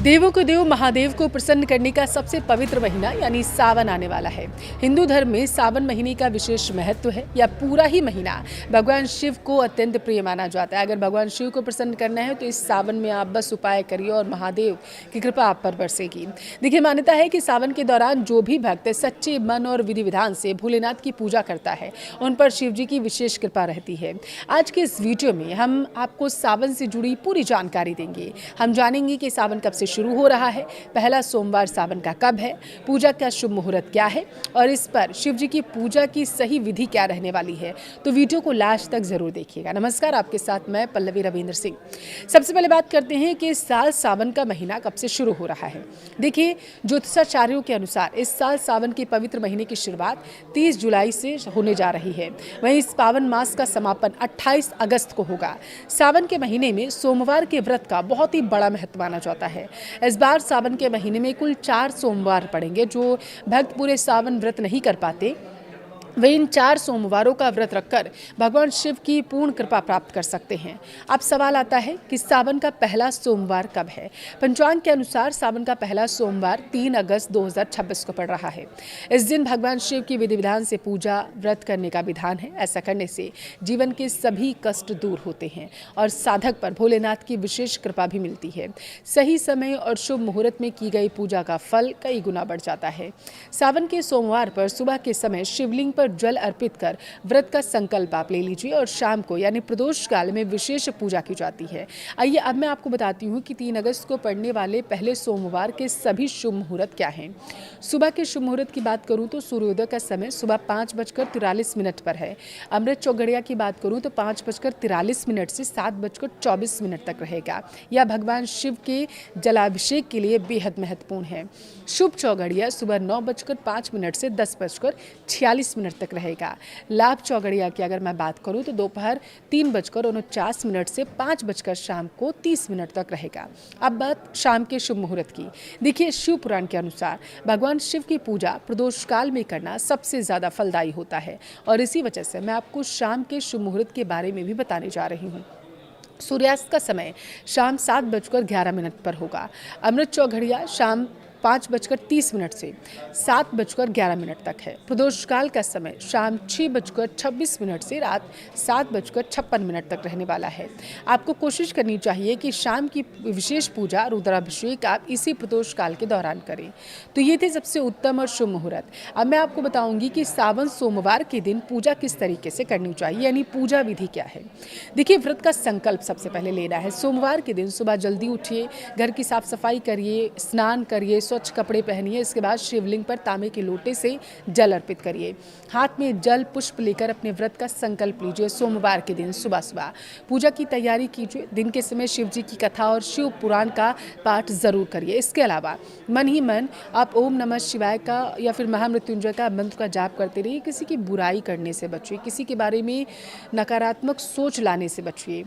देवों को देव महादेव को प्रसन्न करने का सबसे पवित्र महीना यानी सावन आने वाला है। हिंदू धर्म में सावन महीने का विशेष महत्व है। यह पूरा ही महीना भगवान शिव को अत्यंत प्रिय माना जाता है। अगर भगवान शिव को प्रसन्न करना है तो इस सावन में आप बस उपाय करिए और महादेव की कृपा आप पर बरसेगी। देखिए, मान्यता है कि सावन के दौरान जो भी भक्त सच्चे मन और विधि विधान से भोलेनाथ की पूजा करता है उन पर शिव जी की विशेष कृपा रहती है। आज के इस वीडियो में हम आपको सावन से जुड़ी पूरी जानकारी देंगे। हम जानेंगे कि सावन कब से शुरू हो रहा है, पहला सोमवार सावन का कब है, पूजा का शुभ मुहूर्त क्या है और इस पर शिव जी की पूजा की सही विधि क्या रहने वाली है। तो वीडियो को लास्ट तक जरूर देखिएगा। नमस्कार, आपके साथ मैं पल्लवी रविंद्र सिंह। सबसे पहले बात करते हैं कि इस साल सावन का महीना कब से शुरू हो रहा है। देखिए, ज्योतिषाचार्यों के अनुसार इस साल सावन के पवित्र महीने की शुरुआत 30 जुलाई से होने जा रही है। वहीं इस पावन मास का समापन 28 अगस्त को होगा। सावन के महीने में सोमवार के व्रत का बहुत ही बड़ा महत्व माना जाता है। इस बार सावन के महीने में कुल 4 सोमवार पड़ेंगे। जो भक्त पूरे सावन व्रत नहीं कर पाते वे इन 4 सोमवारों का व्रत रखकर भगवान शिव की पूर्ण कृपा प्राप्त कर सकते हैं। अब सवाल आता है कि सावन का पहला सोमवार कब है। पंचांग के अनुसार सावन का पहला सोमवार 3 अगस्त 2026 को पड़ रहा है। इस दिन भगवान शिव की विधि विधान से पूजा व्रत करने का विधान है। ऐसा करने से जीवन के सभी कष्ट दूर होते हैं और साधक पर भोलेनाथ की विशेष कृपा भी मिलती है। सही समय और शुभ मुहूर्त में की गई पूजा का फल कई गुना बढ़ जाता है। सावन के सोमवार पर सुबह के समय शिवलिंग पर जल अर्पित कर व्रत का संकल्प आप ले लीजिए और शाम को यानी प्रदोष काल में विशेष पूजा की जाती है। आइए अब मैं आपको बताती हूँ कि 3 अगस्त को पड़ने वाले पहले सोमवार के सभी शुभ मुहूर्त क्या हैं। सुबह के शुभ मुहूर्त की बात करूँ तो सूर्योदय का समय सुबह 5:43 पर है। अमृत चौघड़िया की बात करूँ तो 5:43 से 7:24 तक रहेगा। यह भगवान शिव के जलाभिषेक के लिए बेहद महत्वपूर्ण है। शुभ चौघड़िया सुबह 9:05 से 10:46 तक रहेगा। लाभ चौघड़िया की अगर मैं बात करूं तो दोपहर 3:49 से 5 शाम को 30 मिनट तक रहेगा। अब बात शाम के शुभ मुहूर्त की। देखिए, शिव पुराण के अनुसार भगवान शिव की पूजा प्रदोष काल में करना सबसे ज्यादा फलदायी होता है और इसी वजह से मैं आपको शाम के शुभ मुहूर्त के बारे में भी बताने जा रही हूँ। सूर्यास्त का समय शाम 7:11 पर होगा। अमृत चौघड़िया शाम 5:30 से 7:11 तक है। प्रदोष काल का समय शाम 6:26 से रात 7:56 तक रहने वाला है। आपको कोशिश करनी चाहिए कि शाम की विशेष पूजा रुद्राभिषेक आप इसी प्रदोष काल के दौरान करें। तो ये थे सबसे उत्तम और शुभ मुहूर्त। अब मैं आपको बताऊंगी कि सावन सोमवार के दिन पूजा किस तरीके से करनी चाहिए, यानी पूजा विधि क्या है। देखिए, व्रत का संकल्प सबसे पहले लेना है। सोमवार के दिन सुबह जल्दी उठिए, घर की साफ सफाई करिए, स्नान करिए, स्वच्छ कपड़े पहनिए। इसके बाद शिवलिंग पर तांबे के लोटे से जल अर्पित करिए। हाथ में जल पुष्प लेकर अपने व्रत का संकल्प लीजिए। सोमवार के दिन सुबह सुबह पूजा की तैयारी कीजिए। दिन के समय शिव जी की कथा और शिव पुराण का पाठ जरूर करिए। इसके अलावा मन ही मन आप ओम नमः शिवाय का या फिर महामृत्युंजय का मंत्र का जाप करते रहिए। किसी की बुराई करने से बचिए, किसी के बारे में नकारात्मक सोच लाने से बचिए।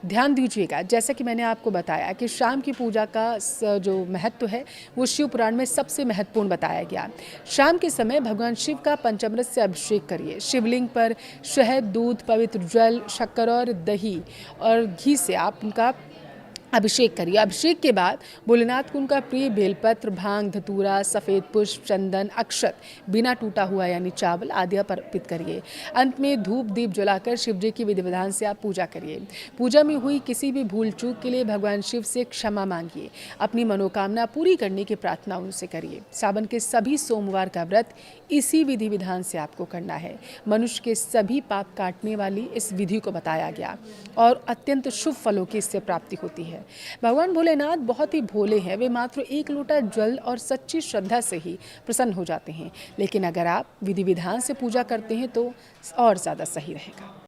ध्यान दीजिएगा, जैसा कि मैंने आपको बताया कि शाम की पूजा का जो महत्व है वो शिव पुराण में सबसे महत्वपूर्ण बताया गया। शाम के समय भगवान शिव का पंचामृत से अभिषेक करिए। शिवलिंग पर शहद, दूध, पवित्र जल, शक्कर और दही और घी से आप उनका अभिषेक करिए। अभिषेक के बाद भोलेनाथ को उनका प्रिय बेलपत्र, भांग, धतूरा, सफ़ेद पुष्प, चंदन, अक्षत, बिना टूटा हुआ यानी चावल आदि अर्पित करिए। अंत में धूप दीप जलाकर शिव जी की विधि विधान से आप पूजा करिए। पूजा में हुई किसी भी भूल चूक के लिए भगवान शिव से क्षमा मांगिए। अपनी मनोकामना पूरी करने की प्रार्थना उनसे करिए। सावन के सभी सोमवार का व्रत इसी विधि विधान से आपको करना है। मनुष्य के सभी पाप काटने वाली इस विधि को बताया गया और अत्यंत शुभ फलों की इससे प्राप्ति होती है। भगवान भोलेनाथ बहुत ही भोले हैं। वे मात्र 1 लोटा जल और सच्ची श्रद्धा से ही प्रसन्न हो जाते हैं। लेकिन अगर आप विधि विधान से पूजा करते हैं तो और ज़्यादा सही रहेगा।